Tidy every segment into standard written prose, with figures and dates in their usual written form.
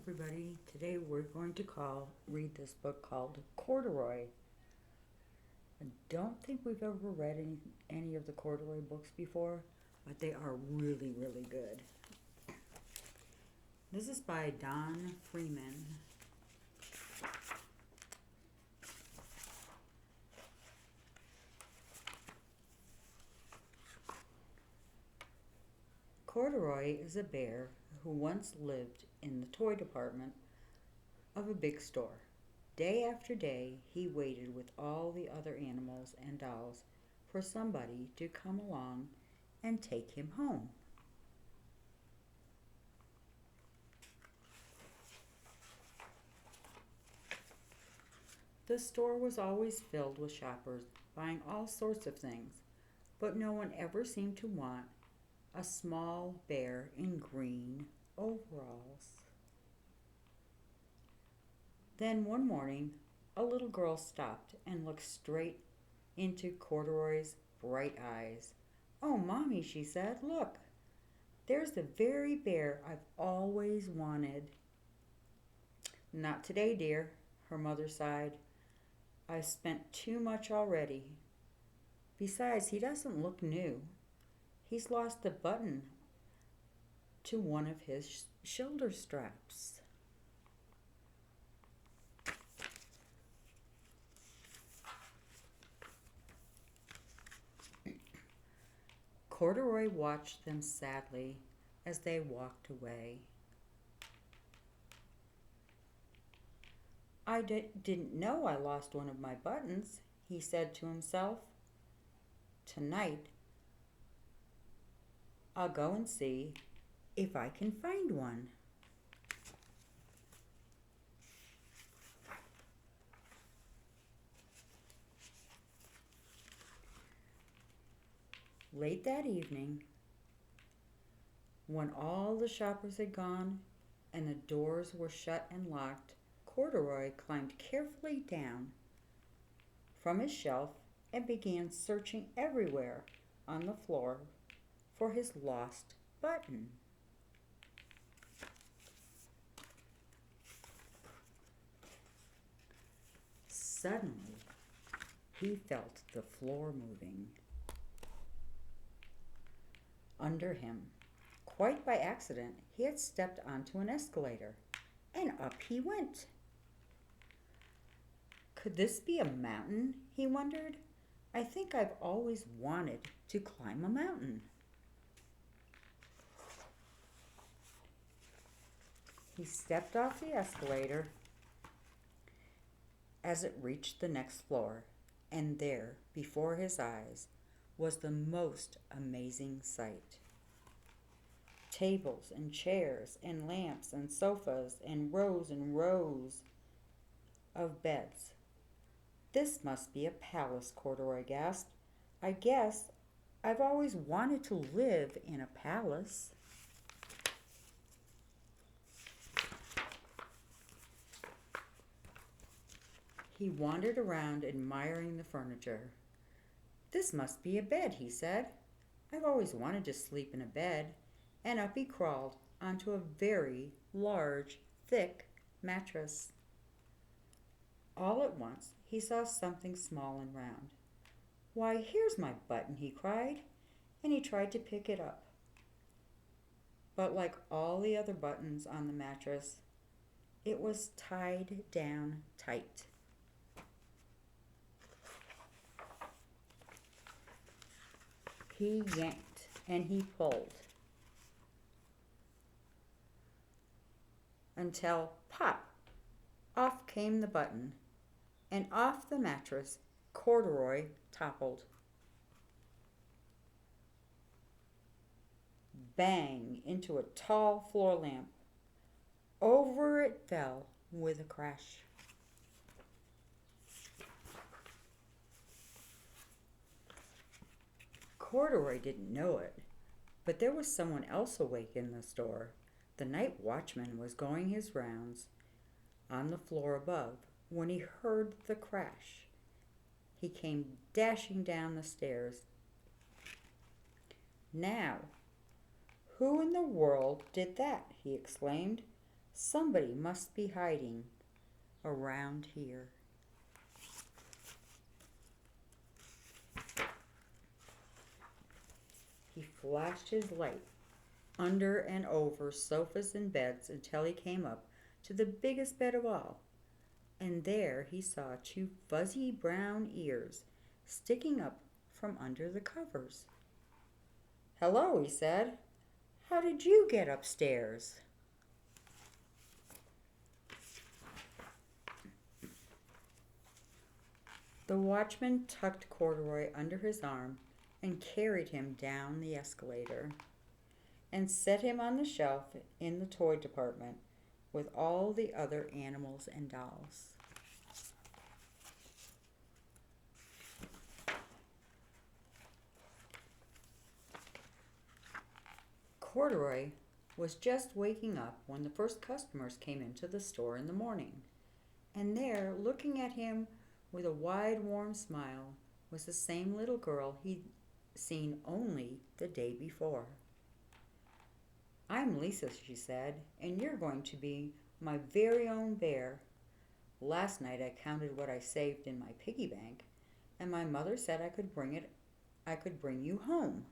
everybody. Today we're going to read this book called Corduroy. I don't think we've ever read any of the Corduroy books before, but they are really, really good. This is by Don Freeman. Corduroy is a bear who once lived in the toy department of a big store. Day after day, he waited with all the other animals and dolls for somebody to come along and take him home. The store was always filled with shoppers buying all sorts of things, but no one ever seemed to want a small bear in green overalls. Then one morning, a little girl stopped and looked straight into Corduroy's bright eyes. "Oh, Mommy," she said, "look, there's the very bear I've always wanted." "Not today, dear," her mother sighed. "I've spent too much already. Besides, he doesn't look new. He's lost a button to one of his shoulder straps." Corduroy watched them sadly as they walked away. "I didn't know I lost one of my buttons," he said to himself. "Tonight, I'll go and see if I can find one." Late that evening, when all the shoppers had gone and the doors were shut and locked, Corduroy climbed carefully down from his shelf and began searching everywhere on the floor for his lost button. Suddenly, he felt the floor moving under him. Quite by accident, he had stepped onto an escalator, and up he went. Could this be a mountain, he wondered? I think I've always wanted to climb a mountain. He stepped off the escalator as it reached the next floor, and there, before his eyes, was the most amazing sight. Tables and chairs and lamps and sofas and rows of beds. "This must be a palace," Corduroy gasped. "I guess I've always wanted to live in a palace." He wandered around admiring the furniture. "This must be a bed," he said. "I've always wanted to sleep in a bed." And up he crawled onto a very large, thick mattress. All at once he saw something small and round. "Why, here's my button," he cried, and he tried to pick it up. But like all the other buttons on the mattress, it was tied down tight. He yanked and he pulled until pop, off came the button, and off the mattress Corduroy toppled. Bang into a tall floor lamp. Over it fell with a crash. Corduroy didn't know it, but there was someone else awake in the store. The night watchman was going his rounds on the floor above when he heard the crash. He came dashing down the stairs. "Now, who in the world did that?" he exclaimed. Somebody must be hiding around here. He flashed his light under and over sofas and beds until he came up to the biggest bed of all. And there he saw two fuzzy brown ears sticking up from under the covers. "Hello," he said. "How did you get upstairs?" The watchman tucked Corduroy under his arm and carried him down the escalator and set him on the shelf in the toy department with all the other animals and dolls. Corduroy was just waking up when the first customers came into the store in the morning, and there, looking at him with a wide, warm smile, was the same little girl he'd seen only the day before. "I'm Lisa," she said, "and you're going to be my very own bear. Last night I counted what I saved in my piggy bank, and my mother said I could bring you home."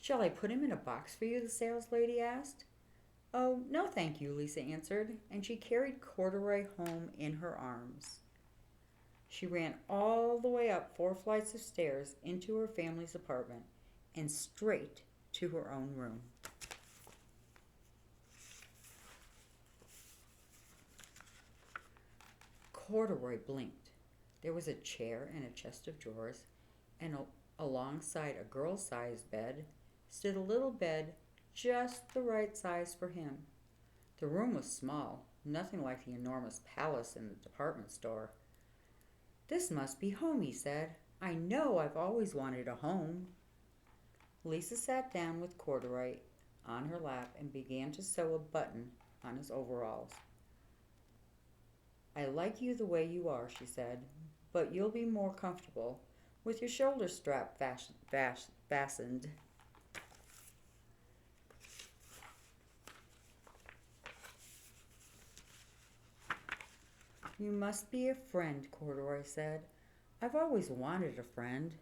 "Shall I put him in a box for you?" the saleslady asked. "Oh, no, thank you," Lisa answered, and she carried Corduroy home in her arms. She ran all the way up 4 flights of stairs into her family's apartment and straight to her own room. Corduroy blinked. There was a chair and a chest of drawers, and alongside a girl-sized bed stood a little bed just the right size for him. The room was small, nothing like the enormous palace in the department store. "This must be home," he said. "I know I've always wanted a home." Lisa sat down with Corduroy on her lap and began to sew a button on his overalls. "I like you the way you are," she said, "but you'll be more comfortable with your shoulder strap fastened." "You must be a friend," Corduroy said. "I've always wanted a friend."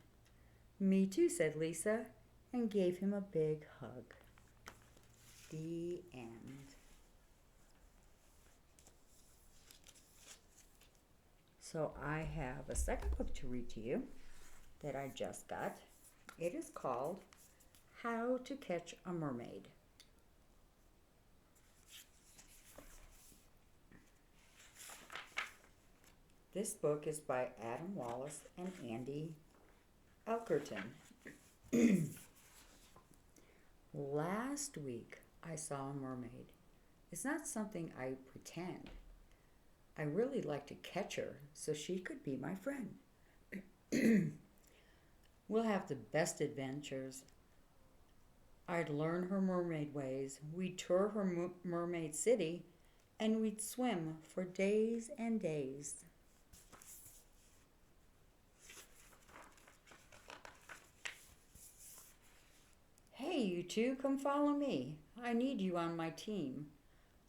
"Me too," said Lisa, and gave him a big hug. The end. So I have a second book to read to you that I just got. It is called How to Catch a Mermaid. This book is by Adam Wallace and Andy Elkerton. Last week I saw a mermaid. It's not something I pretend. I really like to catch her so she could be my friend. We'll have the best adventures. I'd learn her mermaid ways. We'd tour her mermaid city, and we'd swim for days and days. "Hey, you two, come follow me. I need you on my team.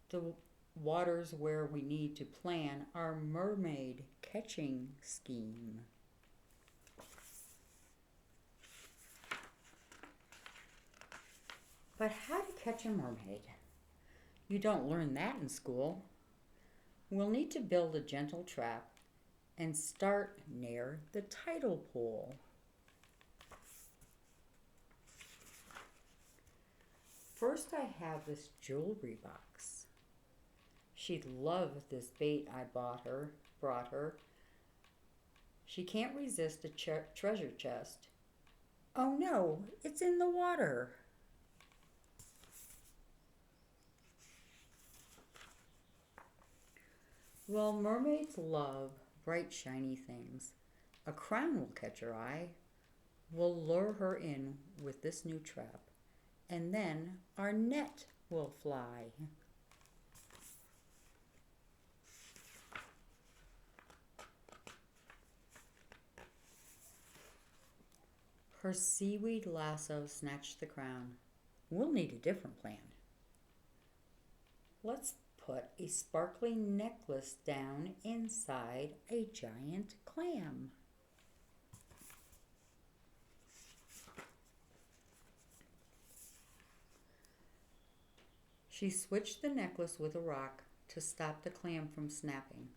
The water's where we need to plan our mermaid catching scheme." But how to catch a mermaid? You don't learn that in school. We'll need to build a gentle trap and start near the tidal pool. First, I have this jewelry box. She'd love this bait I brought her. She can't resist a treasure chest. Oh no, it's in the water. Well, mermaids love bright, shiny things. A crown will catch her eye. We'll lure her in with this new trap, and then our net will fly. Her seaweed lasso snatched the crown. We'll need a different plan. Let's put a sparkly necklace down inside a giant clam. She switched the necklace with a rock to stop the clam from snapping.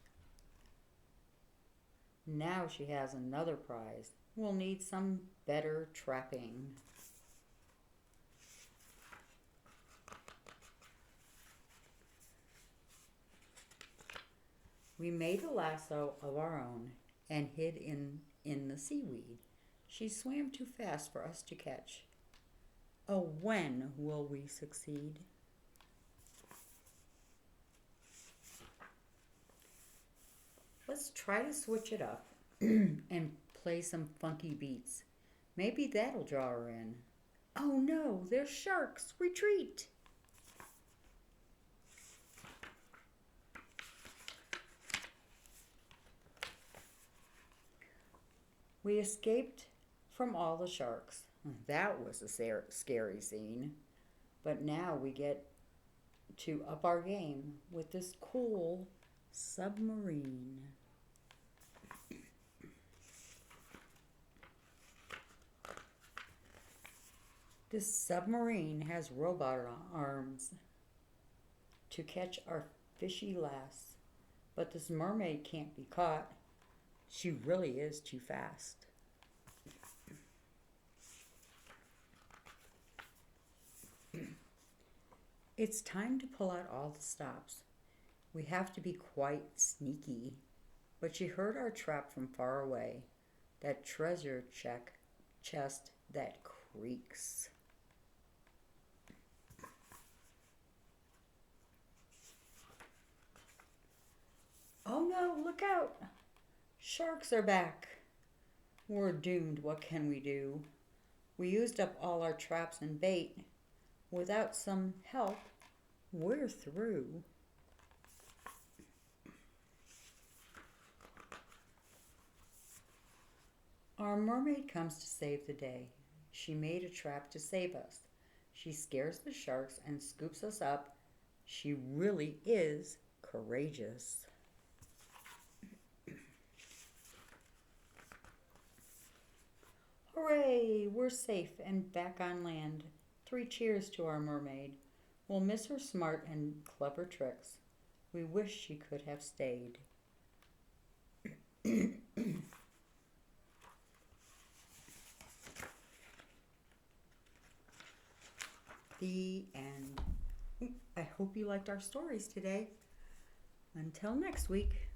Now she has another prize. We'll need some better trapping. We made a lasso of our own and hid in the seaweed. She swam too fast for us to catch. Oh, when will we succeed? Let's try to switch it up and play some funky beats. Maybe that'll draw her in. Oh no, there's sharks! Retreat! We escaped from all the sharks. That was a scary scene. But now we get to up our game with this cool submarine. This submarine has robot arms to catch our fishy lass. But this mermaid can't be caught. She really is too fast. It's time to pull out all the stops. We have to be quite sneaky. But she heard our trap from far away. That treasure chest that creaks. Oh no, look out! Sharks are back. We're doomed. What can we do? We used up all our traps and bait. Without some help, we're through. Our mermaid comes to save the day. She made a trap to save us. She scares the sharks and scoops us up. She really is courageous. Hooray! We're safe and back on land. 3 cheers to our mermaid. We'll miss her smart and clever tricks. We wish she could have stayed. The end. I hope you liked our stories today. Until next week.